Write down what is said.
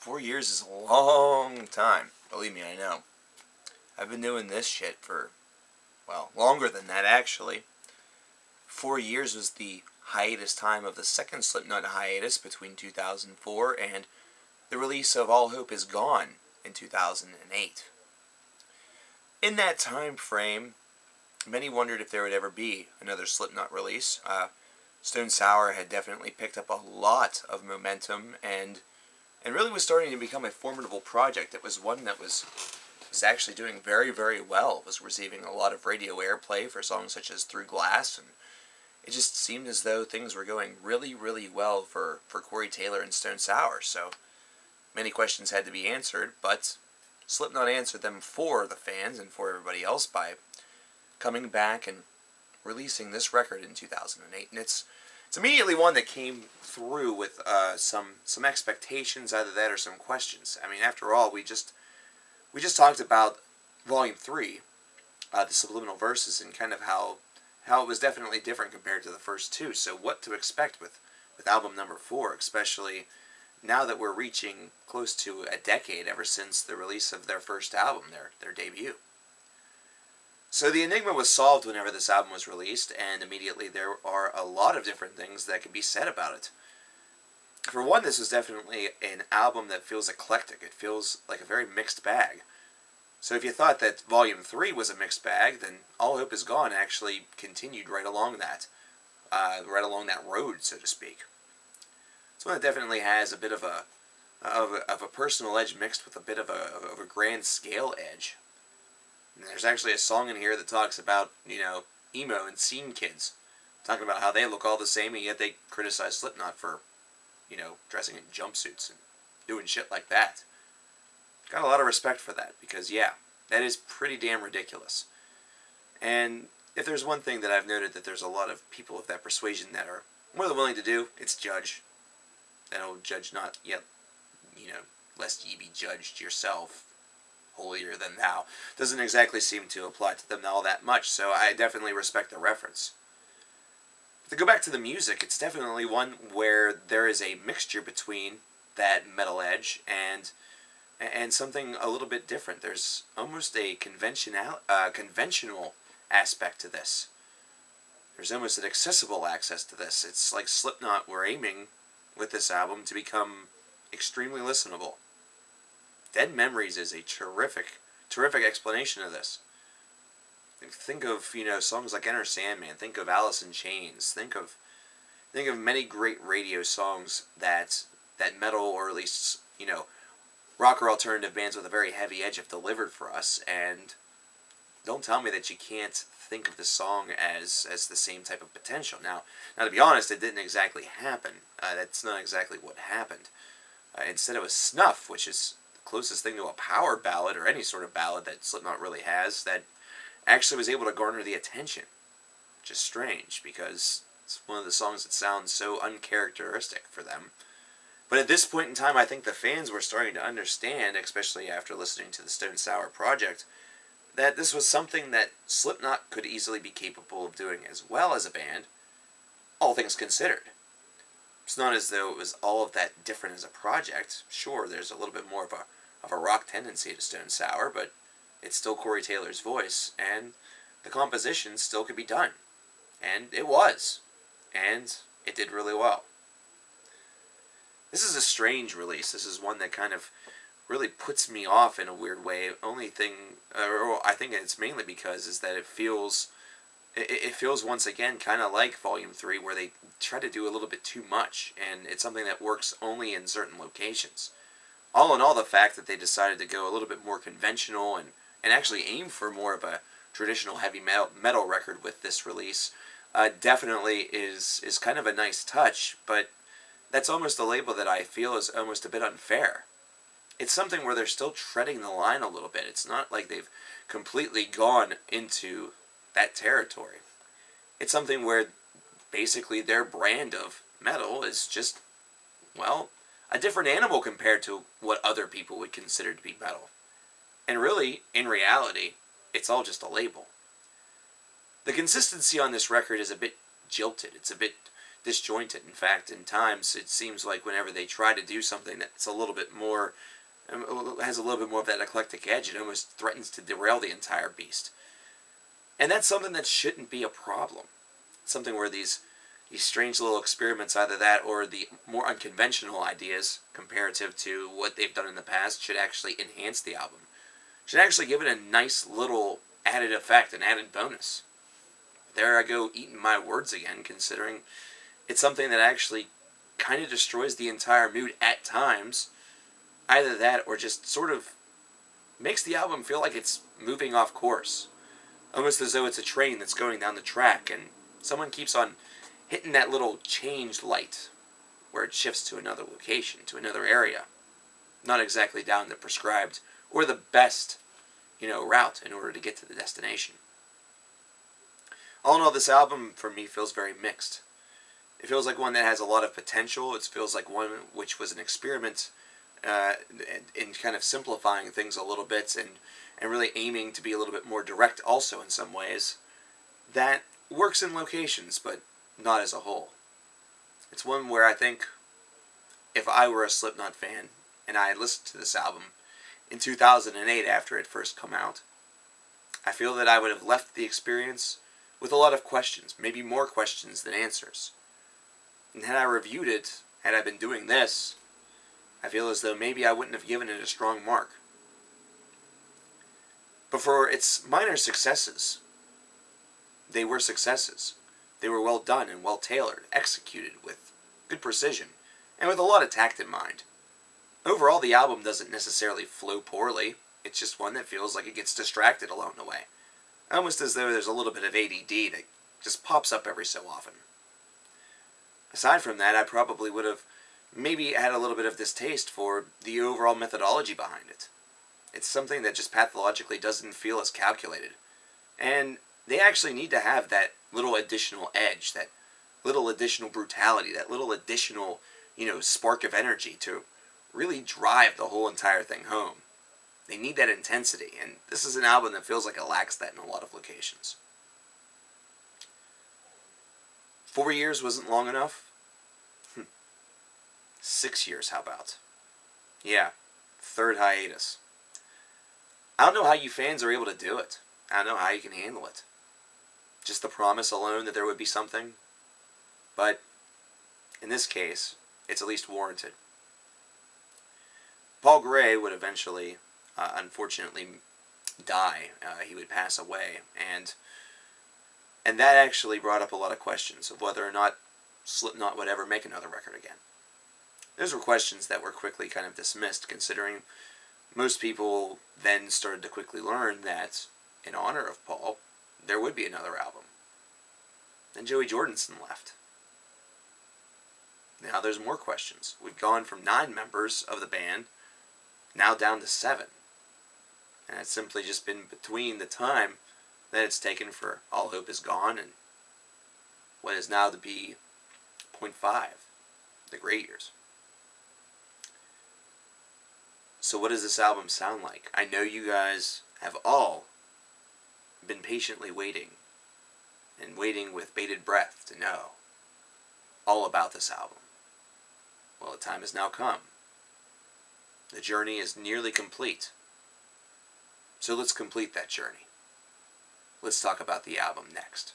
4 years is a long time. Believe me, I know. I've been doing this shit for, well, longer than that, actually. 4 years was the hiatus time of the second Slipknot hiatus between 2004 and the release of All Hope Is Gone in 2008. In that time frame, many wondered if there would ever be another Slipknot release. Stone Sour had definitely picked up a lot of momentum and really was starting to become a formidable project. It was one that was actually doing very, very well. It was receiving a lot of radio airplay for songs such as Through Glass, and it just seemed as though things were going really, really well for Corey Taylor and Stone Sour. So many questions had to be answered, but Slipknot answered them for the fans and for everybody else by coming back and releasing this record in 2008. And it's immediately one that came through with some expectations, either that or some questions. I mean, after all, we just talked about Volume 3, the subliminal verses, and kind of how it was definitely different compared to the first two. So what to expect with album number 4, especially now that we're reaching close to a decade ever since the release of their first album, their debut. So the enigma was solved whenever this album was released, and immediately there are a lot of different things that can be said about it. For one, this is definitely an album that feels eclectic. It feels like a very mixed bag. So if you thought that Volume 3 was a mixed bag, then All Hope Is Gone actually continued right along that road, so to speak. It's one that definitely has a bit of a personal edge mixed with a bit of a grand scale edge. And there's actually a song in here that talks about, emo and scene kids, talking about how they look all the same, and yet they criticize Slipknot for, dressing in jumpsuits and doing shit like that. Got a lot of respect for that, because, yeah, that is pretty damn ridiculous. And if there's one thing that I've noted that there's a lot of people of that persuasion that are more than willing to do, it's judge. That old judge not yet, lest ye be judged yourself, holier than thou, doesn't exactly seem to apply to them all that much, so I definitely respect the reference. To go back to the music, it's definitely one where there is a mixture between that metal edge and something a little bit different. There's almost a conventional aspect to this. There's almost an accessible access to this. It's like Slipknot were aiming with this album to become extremely listenable. Dead Memories is a terrific explanation of this. Think of, songs like Enter Sandman, think of Alice in Chains, think of many great radio songs that metal, or at least, rock or alternative bands with a very heavy edge have delivered for us, and don't tell me that you can't think of the song as the same type of potential. Now to be honest, it didn't exactly happen. That's not exactly what happened. Instead it was Snuff, which is closest thing to a power ballad, or any sort of ballad that Slipknot really has, that actually was able to garner the attention. Which is strange, because it's one of the songs that sounds so uncharacteristic for them. But at this point in time, I think the fans were starting to understand, especially after listening to the Stone Sour project, that this was something that Slipknot could easily be capable of doing as well as a band, all things considered. It's not as though it was all of that different as a project. Sure, there's a little bit more of a rock tendency to Stone Sour, but it's still Corey Taylor's voice, and the composition still could be done. And it was. And it did really well. This is a strange release. This is one that kind of really puts me off in a weird way. Only thing, or I think it's mainly because, is that it feels once again kind of like Volume 3, where they try to do a little bit too much, and it's something that works only in certain locations. All in all, the fact that they decided to go a little bit more conventional and actually aim for more of a traditional heavy metal record with this release definitely is kind of a nice touch, but that's almost a label that I feel is almost a bit unfair. It's something where they're still treading the line a little bit. It's not like they've completely gone into that territory. It's something where basically their brand of metal is just, well, a different animal compared to what other people would consider to be metal. And really, in reality, it's all just a label. The consistency on this record is a bit jilted. It's a bit disjointed. In fact, in times, it seems like whenever they try to do something that's a little bit more, has a little bit more of that eclectic edge, it almost threatens to derail the entire beast. And that's something that shouldn't be a problem. It's something where these strange little experiments, either that or the more unconventional ideas comparative to what they've done in the past, should actually enhance the album. Should actually give it a nice little added effect, an added bonus. There I go eating my words again, considering it's something that actually kind of destroys the entire mood at times. Either that or just sort of makes the album feel like it's moving off course. Almost as though it's a train that's going down the track and someone keeps on hitting that little change light where it shifts to another location, to another area. Not exactly down the prescribed or the best, route in order to get to the destination. All in all, this album for me feels very mixed. It feels like one that has a lot of potential. It feels like one which was an experiment in kind of simplifying things a little bit and really aiming to be a little bit more direct also in some ways. That works in locations, but not as a whole. It's one where I think if I were a Slipknot fan and I had listened to this album in 2008 after it first come out, I feel that I would have left the experience with a lot of questions, maybe more questions than answers. And had I reviewed it, had I been doing this, I feel as though maybe I wouldn't have given it a strong mark. But for its minor successes, they were successes. They were well done and well tailored, executed with good precision, and with a lot of tact in mind. Overall, the album doesn't necessarily flow poorly. It's just one that feels like it gets distracted along the way. Almost as though there's a little bit of ADD that just pops up every so often. Aside from that, I probably would have maybe had a little bit of distaste for the overall methodology behind it. It's something that just pathologically doesn't feel as calculated. And they actually need to have that little additional edge, that little additional brutality, that little additional, spark of energy to really drive the whole entire thing home. They need that intensity, and this is an album that feels like it lacks that in a lot of locations. 4 years wasn't long enough? 6 years, how about? Yeah, third hiatus. I don't know how you fans are able to do it. I don't know how you can handle it. Just the promise alone that there would be something. But in this case, it's at least warranted. Paul Gray would eventually, unfortunately, die. He would pass away. And that actually brought up a lot of questions of whether or not Slipknot would ever make another record again. Those were questions that were quickly kind of dismissed, considering most people then started to quickly learn that, in honor of Paul, there would be another album. Then Joey Jordison left. Now there's more questions. We've gone from 9 members of the band, now down to 7. And it's simply just been between the time that it's taken for All Hope Is Gone and what is now to be .5, the great years. So what does this album sound like? I know you guys have all been patiently waiting, and waiting with bated breath to know all about this album. Well, the time has now come. The journey is nearly complete. So let's complete that journey. Let's talk about the album next.